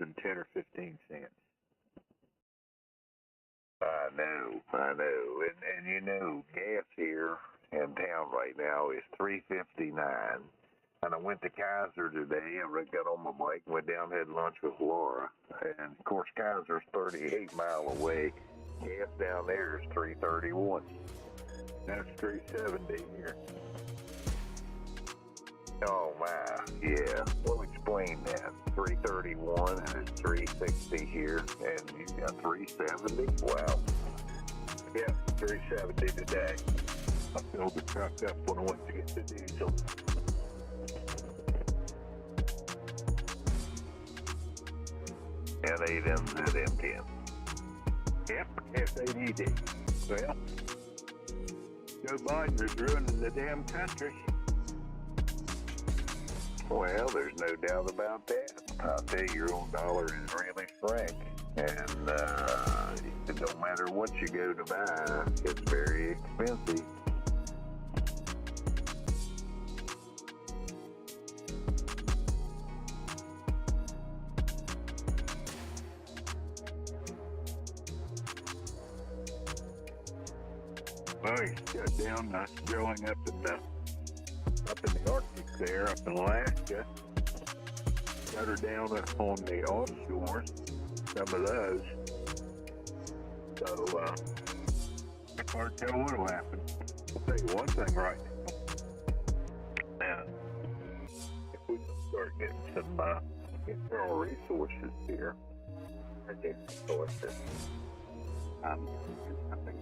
than 10 or 15 cents. I know. And you know, gas here in town right now is $3.59. And I went to Kaiser today. I got on my bike, went down, had lunch with Laura. And of course, Kaiser's 38 miles away. Gas down there is $3.31. That's $3.70 here. Oh my, yeah. Well, explain that. $3.31 and it's $3.60 here, and you got $3.70. Wow. Yeah, $3.70 today. I filled the truck up when I went to get the diesel. And 8M's at M10. Yep, F-A-D-D. Well, Joe Biden is ruining the damn country. Well, there's no doubt about that. I'll tell you, your own dollar is really frank. And it don't matter what you go to buy, it's very expensive. Well, he's shut down drilling up in the Arctic there, up in Alaska. Shut her down on the offshore, some of those. So, it's hard to tell what will happen. I'll tell you one thing right now. If we start getting some internal resources here, resources, something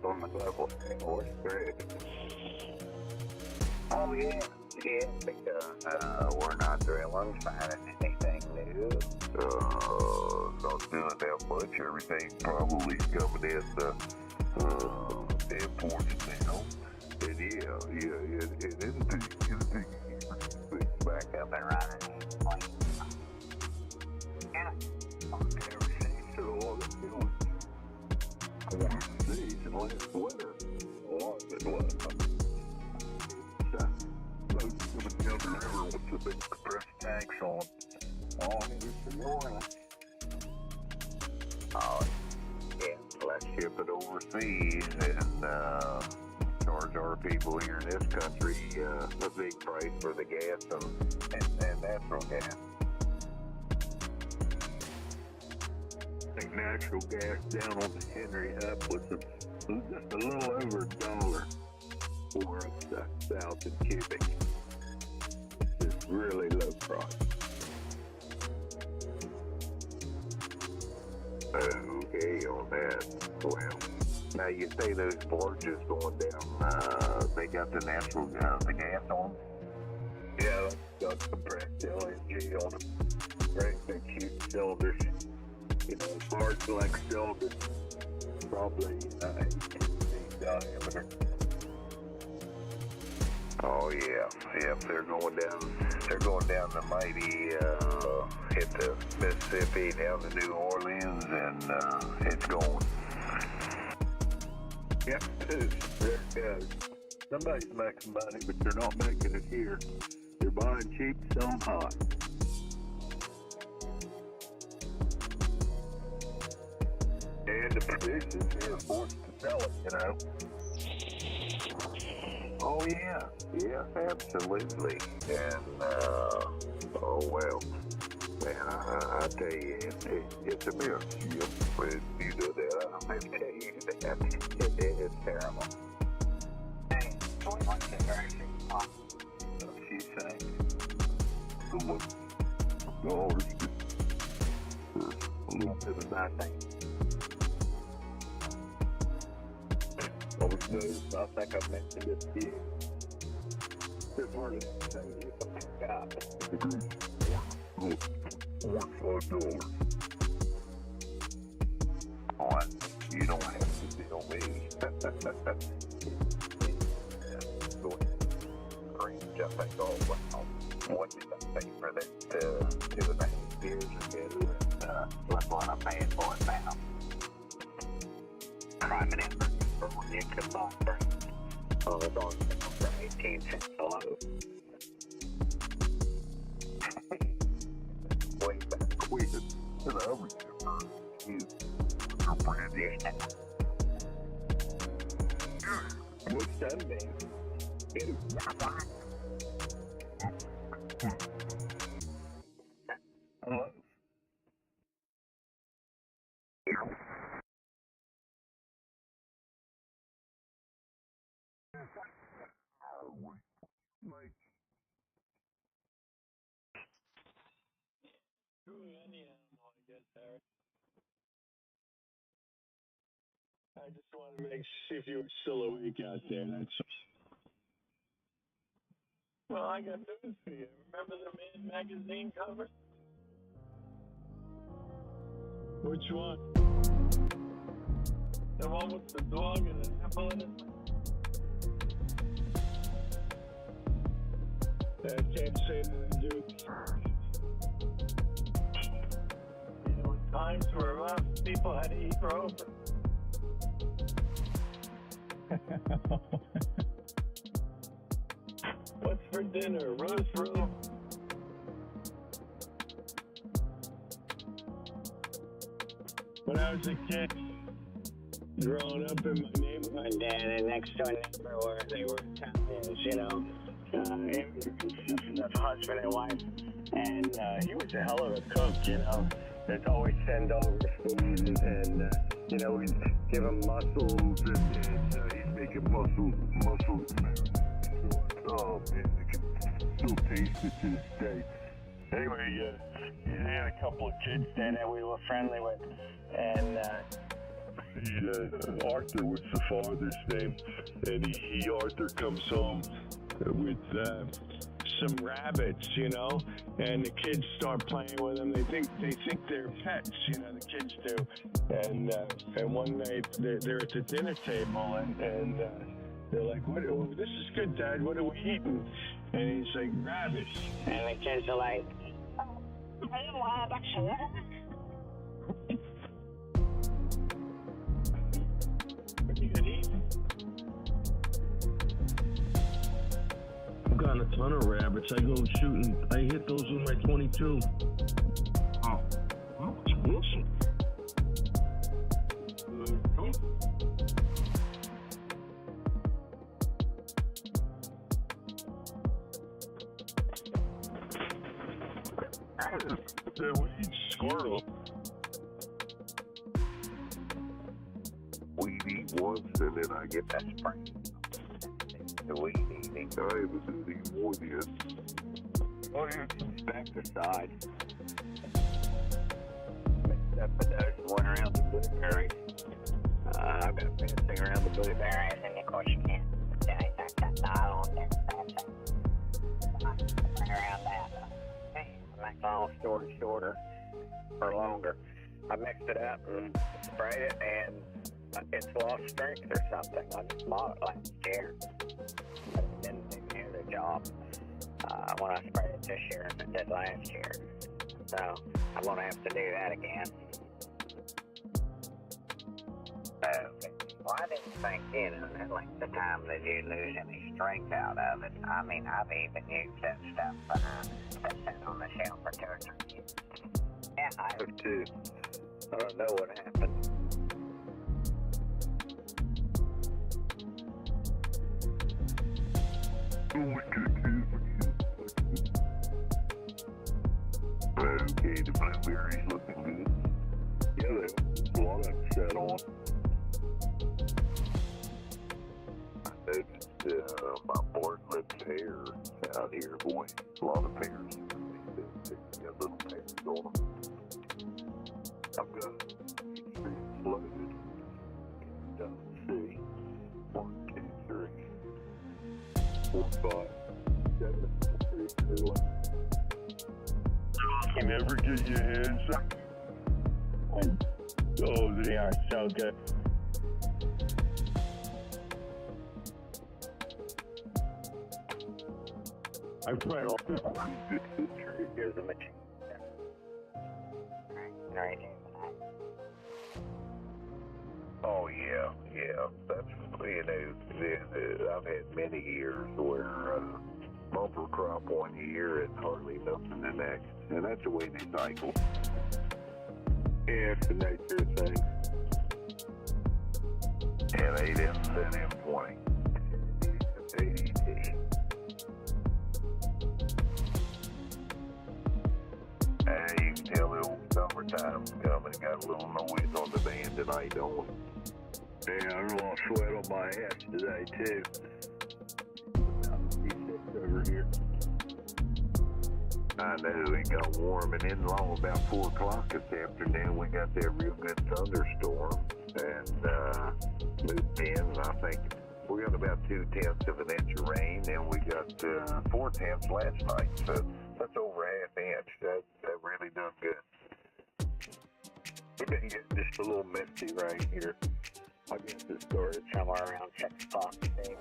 on the global scale, it's great. Oh, yeah, because we're not drilling, finding anything new. Not doing that much. Everything probably coming in the imports now. And it is back up and running. Yeah. Everything, so all the doing. Overseas in last winter, a lot of it was. Boats coming down the river with the big compressed tanks on, all into New Orleans. Oh, yeah, let's ship it overseas and charge our people here in this country a big price for the gas and natural gas. I think natural gas down on the Henry Hub was just a little over $1 for 1,000 cubic. It's just really low price. Okay, on that. Well, now you say those barges going down, they got the natural the gas on them? Yeah, got compressed LNG on them. Great big huge cylinders. You know, barge-like cylinders. Probably 8 feet diameter. Oh yeah, yep. They're going down the mighty, hit the Mississippi down to New Orleans, and it's going. Yep, it is. There it goes. Somebody's making money, but they're not making it here. They're buying cheap, selling hot. And the producers, they're forced to sell it, you know. Oh yeah, absolutely. And oh well, man, I tell you, it's a miracle. When you do that, I have to tell you that it is terrible. Hey, what was it very simple? So she's saying, $1 for a little bit of nothing. I think I've mentioned it to you. There's one of the things you got. $5. Oh, you don't have to tell me. Range, I think, what did I pay for that 2.5 years ago? What am I paying for it now? Private effort for when you could buy for it's on for 18 cents a load. Way back when. to the other shipper. He's her brandy. What's that mean? Hello? I just want to see if you were still awake out there. That's. Well, I got news for you. Remember the Man magazine cover? Which one? The one with the dog and an apple in it? I can't say that I do. You know, when times were rough, people had to eat rope. What's for dinner? Roast roll? When I was a kid, growing up in my neighborhood, and next to a neighbor where they were Italians, you know, the husband and wife, and he was a hell of a cook, you know. They'd always send over food, and you know, we'd give him mussels, and he'd make a mussels. Oh man, I can still taste it to this day. Anyway, he had a couple of kids there that we were friendly with, and Arthur was the father's name, and Arthur comes home with some rabbits, you know, and the kids start playing with them. They think they're pets, you know, the kids do. And one night they're at the dinner table, and they're like, "What? This is good, Dad. What are we eating?" And he's like, "Rabbits." And the kids are like, "What are you gonna eat?" I've gotten a ton of rabbits. I go shooting. I hit those with my 22. Oh, awesome. Cool. We eat squirrel. Weed eat once, and then I get that spring. The weed eating. I haven't done any more yet. Oh, you back the side. Mixed up with those one around the blueberries. I've got fencing around the blueberries, and of course you can't. Yeah, you got that nylon there. Around that. Make the whole storage shorter or longer. I mixed it up and sprayed it, and it's lost strength or something. I just bought it last year. But it didn't do near the job when I sprayed it this year as it did last year. So I'm going to have to do that again. Okay. Well, I didn't think, you know, that length of time that you lose any strength out of it. I mean, I've even used that stuff that sat on the shelf for 2 or 3 years. Yeah, I have too. I don't know what happened. Okay, the blueberries looking good. Yeah, there's a lot of them sat on. I noticed my boardlip pear out here, boy. A lot of pears. They got little pears on them. I'm gonna get these loaded. And see. 1, 2, 3, 4, 5, 7, 3, 2, 1. You never get your hands up. Oh, they are so good. I pray. Here's the machine. Right here. Oh yeah. That's, you know, I've had many years where bumper crop one year and hardly nothing the next, and that's the way they cycle. Yeah, it's the nature of things. And 8M20. ADT. You can tell the old summertime's coming. Got a little noise on the band tonight, don't we? Yeah, I lost sweat on my ass today, too. Over here. I know it got warm, and then long about 4 o'clock this afternoon, we got that real good thunderstorm, and moved in, and I think we got about 2/10 of an inch of rain, and we got 4/10 last night, so that's over half inch. That really done good. We've been getting just a little misty right here. I guess it started somewhere around 6 o'clock today.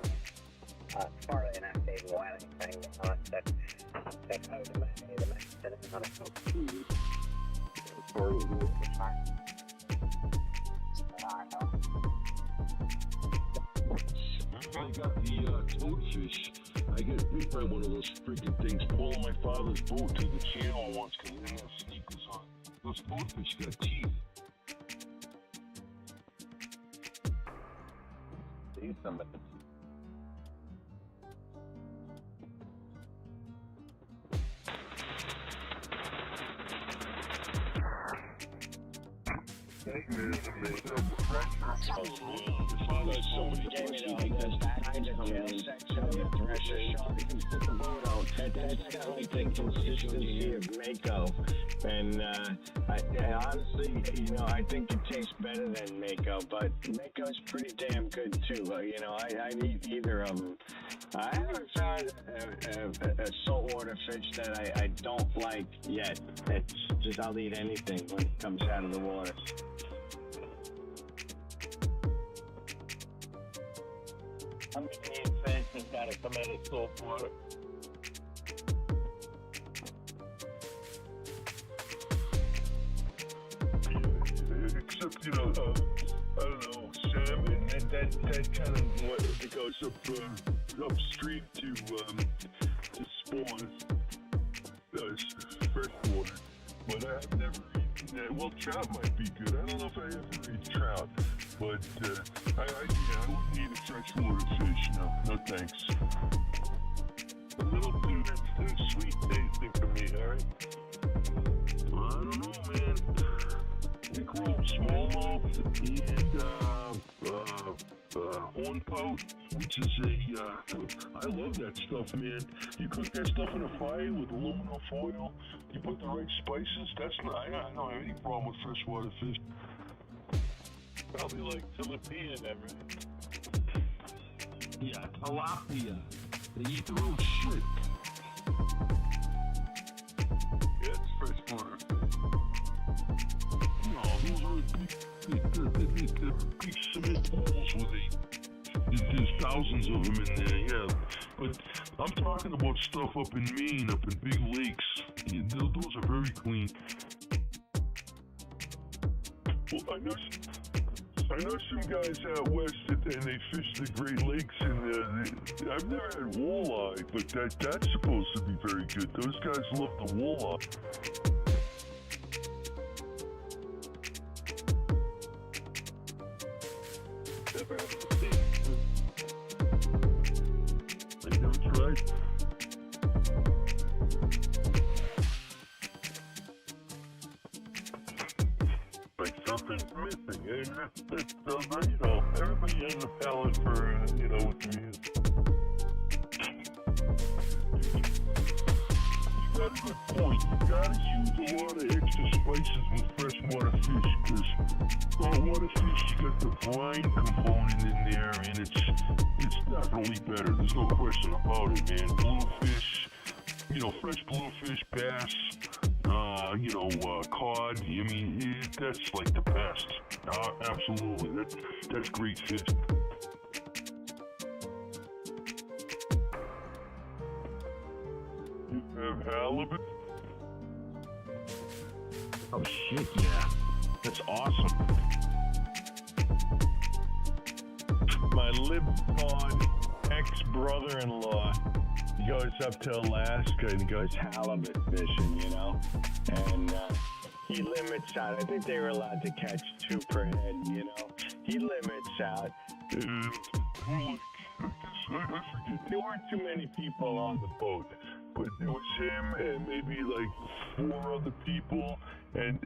Partly not even wet anything, but not that how the man sitting on a food. Partly I got the toadfish. I get bit by one of those freaking things pulling my father's boat to the channel once because he didn't have sneakers on. Those toadfish got teeth. See somebody. Somebody gave me the kind of jail section of the thresher shot. You can put the boat out. That's like the consistency of Mako. And I honestly, I think it tastes better than Mako, but Mako's pretty damn good too. I eat either of them. I haven't found a saltwater fish that I don't like yet. It's just I'll eat anything when it comes out of the water. I'm gonna eat fish that's gotta come out of salt water. Except, I don't know, salmon, and that kind of what goes upstream to spawn freshwater. But I've never eaten that. Well, trout might be good. I don't know if I ever eat trout, but I wouldn't eat a freshwater fish. No thanks. A little too sweet tasting for me, alright? I don't know, man. We grow smallmouth and hornpout, which is I love that stuff, man. You cook that stuff in a fire with aluminum foil, you put the right spices, I don't have any problem with freshwater fish. Probably like tilapia then, right? Yeah, tilapia. They eat their own shit. Yeah, it's freshwater fish. No, those are big cement balls there's thousands of them in there, yeah. But I'm talking about stuff up in Maine, up in big lakes. Yeah, those are very clean. Well, I know some guys out west and they fish the Great Lakes, and I've never had walleye, but that's supposed to be very good. Those guys love the walleye. I never tried. Like something's missing, everybody has a palate for, what to use. You got a good point. You gotta use a lot of extra spices with freshwater fish, because saltwater fish, you got the brine component in there, and it's definitely better. There's no question about it, man. Bluefish, fresh bluefish, bass, cod. I mean, that's like the best. Absolutely. That's great fish. You have halibut? Oh shit, yeah. That's awesome. My Libcon ex-brother-in-law goes up to Alaska and goes halibut fishing, and he limits out. I think they were allowed to catch 2 per head, you know. He limits out. And, well, I forget, there weren't too many people on the boat, but it was him and maybe like 4 other people, and 2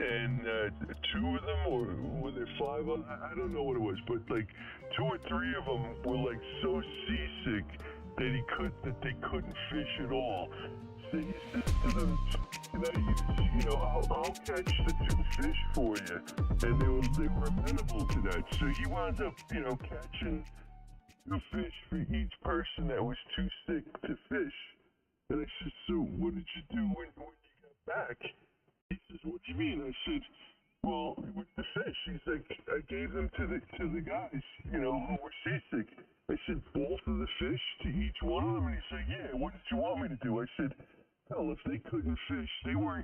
of them, or were there 5 of them? I don't know what it was, but like 2 or 3 of them were like so seasick that they couldn't fish at all. So he said to them, I'll catch the 2 fish for you, and they were amenable to that. So he wound up, catching a fish for each person that was too sick to fish. And I said, so what did you do when you got back? He says, what do you mean? I said, well, with the fish, he's like, I gave them to the guys, who were seasick. I said, both of the fish to each one of them? And he's like, yeah, what did you want me to do? I said, hell, if they couldn't fish, they were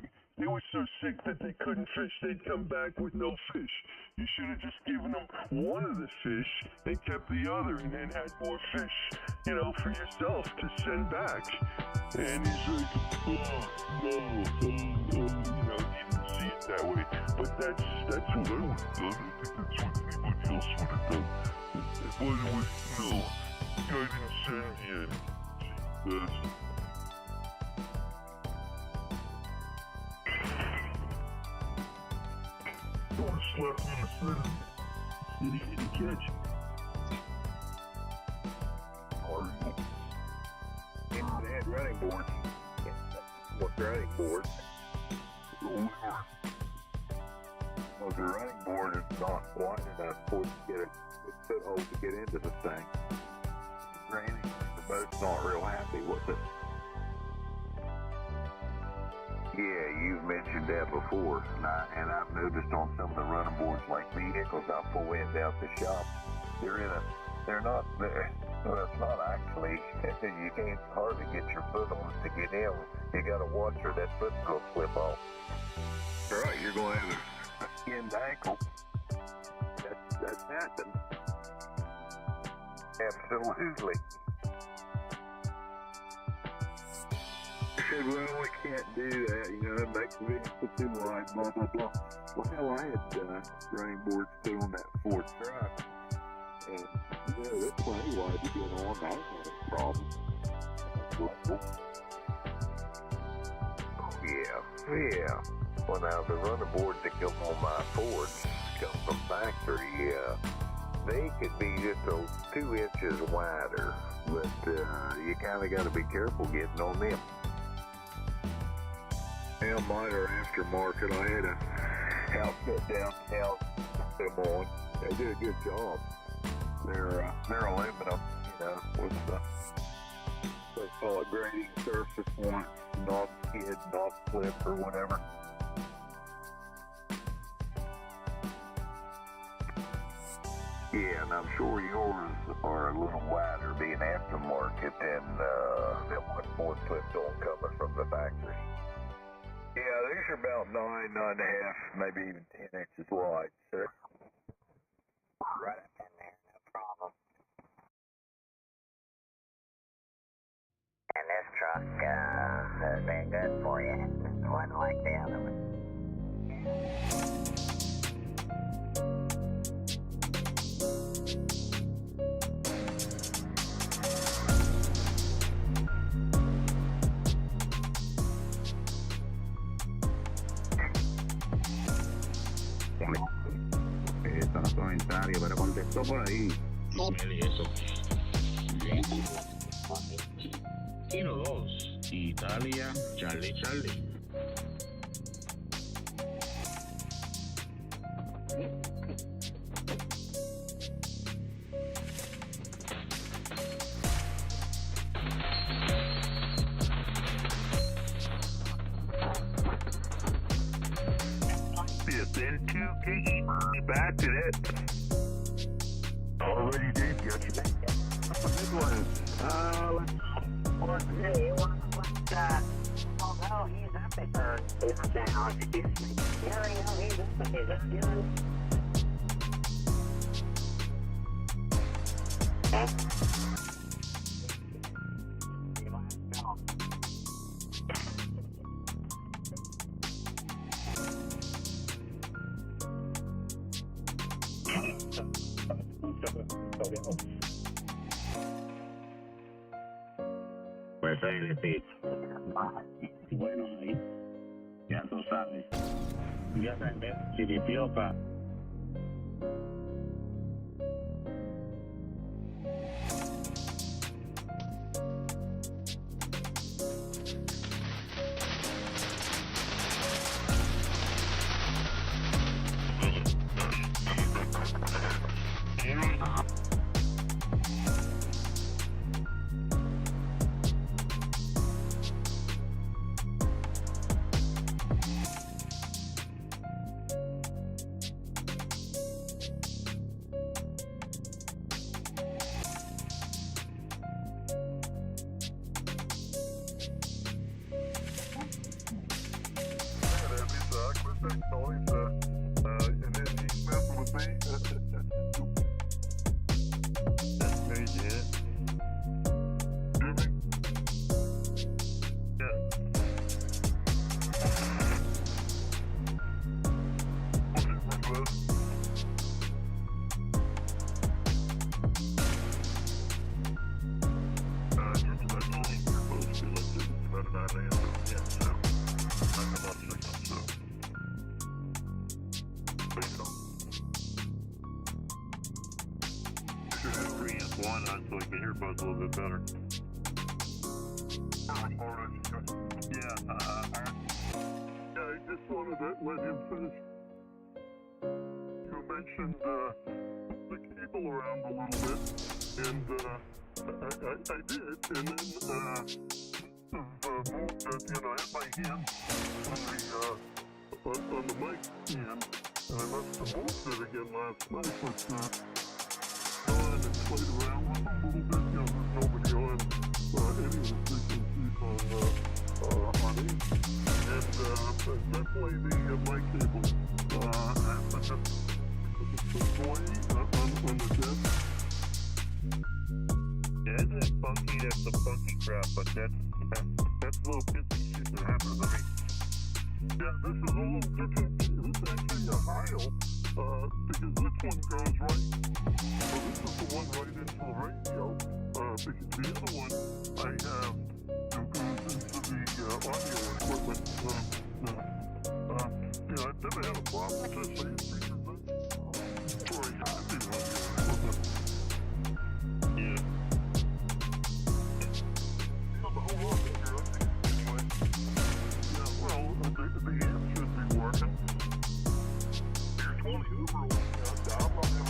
so sick that they couldn't fish, they'd come back with no fish. You should have just given them one of the fish and kept the other, and then had more fish, for yourself to send back. And he's like, oh, no, he didn't see it that way. But that's what I would have done. I think that's what anybody else would have done. But it was, the guy didn't send me in. Someone slapped me in the center. Did he didn't catch? They had running boards. What running boards? Well, the running board is not wide enough for you to get a foothold to get into the thing. It's raining. The boat's not real happy with it. Yeah, you've mentioned that before, and I've noticed on some of the running boards, like vehicles I pull in out the shop, they're not there. Well, it's not actually. You can't hardly get your foot on it to get in. You gotta watch or that foot's gonna slip off. Right, you're gonna have a skinned ankle. That's happened. Absolutely. I said, well, we can't do that, it makes the vehicle too wide, blah, blah, blah. Well, hell, I had running boards put on that Ford truck, and, it's plenty wide to get on. I don't have a problem. Yeah. Well, now, the running boards that come on my Fords come from factory, they could be just 2 inches wider, but you kind of got to be careful getting on them. Yeah, mine are aftermarket. I had a outfit downtown put them on. They did a good job. They're aluminum, with the let's call it grading surface on it, not skid, not slip, or whatever. Yeah, and I'm sure yours are a little wider, being aftermarket, than what Ford puts on coming from the factory. Yeah, these are about 9.5, maybe even 10 inches wide, sir. Right up in there, no problem. And this truck has been good for you. It wasn't like the other one. Estaba comentario, pero contestó por ahí. Eso. Kilo 2, Italia, Charlie. Then 2 kicks back to that. Already did yesterday. This one, although he's up there, he's down, excuse me. Gary, he's up there, he's doing. viejo. Pues LSB. Bueno, ahí, ya tú sabes. Ya sabes, chiripioca. One on so we can hear Buzz a little bit better. Yeah, I just wanted to let him finish. You mentioned the cable around a little bit, and I did, and then moved it, I had my hand on the mic stand, and I must have moved it again last night, but and played around with them a little bit. There's nobody on any of the frequencies on each. And definitely the mic cable. The toy on the desk. Yeah, isn't it funky? That's the funky crap, but that's a little busy shit that happens to me. Yeah, this is a little different. This is actually a Heil, because this one goes right. So this is the one right into the radio, because the other one I have goes into the audio equipment. I've never had a problem with this. I used to use this before I had the audio equipment. Yeah. The whole lot here, anyway. Yeah, well, the amp should be working. Here's one Uber, down on him.